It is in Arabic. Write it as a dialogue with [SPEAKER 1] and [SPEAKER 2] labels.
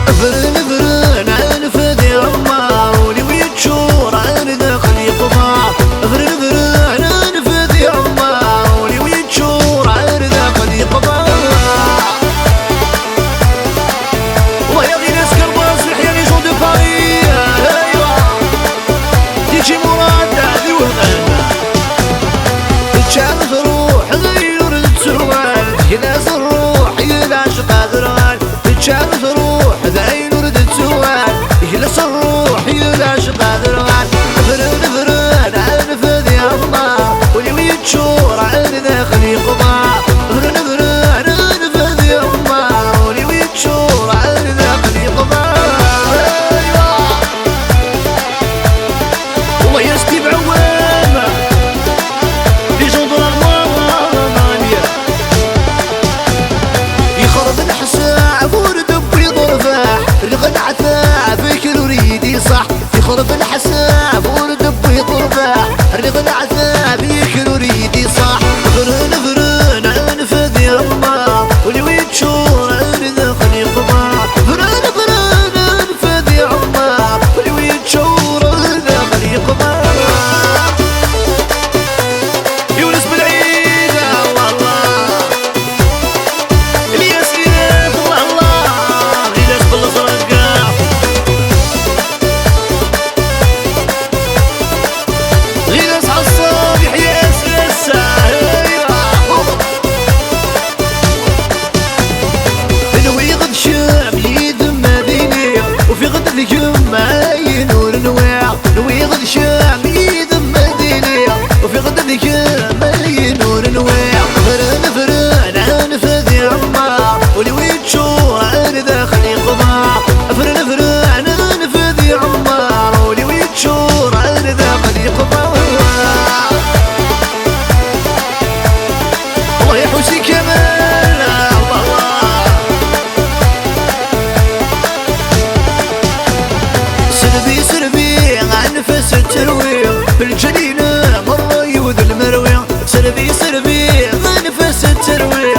[SPEAKER 1] فرن فرن عنفذ يما ولي ويتشور عن داخل يقضى فرن فرن عنفذ يما ولي ويتشور عن داخل يقضى والله يا غي ناس كرباس الحيان يجون دو باري ايوا تيجي مراد هادي والغنى تشعل روح غير السوال يناس الروح ينعشق هذا تشعل روح ذاين ورد السوال يخلص الروح ينعشق هذا فرن فرن عنفذ يما ولي ويتشور عن داخل يقضى فرن فرن عنفذ يما ولي ويتشور عن داخل يقضى والله يا ستي بعوام لي جون دو لالمانيا يخرب الحساع ورد بيض رفاح رغد عثاع فيك نريدي صح يخرب الحساع ورد بيض رفاح رغد عثاع فيك نريدي صح فرن فرن عنفذ يما ولي ويتشور عن داخل يقضى فرن فرن عنفذ يما ولي ويتشور عن داخل يقضى يونس بالعيدة والله الياس إياك والله الياس بالأزرق غيلاس عالصابح ياس نوي غد شام يدم مديني وفي غد ذيكم معاي نور نواع نوي غد شام يدم مديني وفي غد ذيكم معاي نور نواع فرن فرن عنفذ يما ولي ويتشور عن داخل يقضى فرن فرن عنفذ يما ولي ويتشور عن داخل يقضى الله يا حوسي كمال الله سربي سربي عنفس الترويع بالجنينة مرة يوذ المرويع سربي سربي عنفس الترويع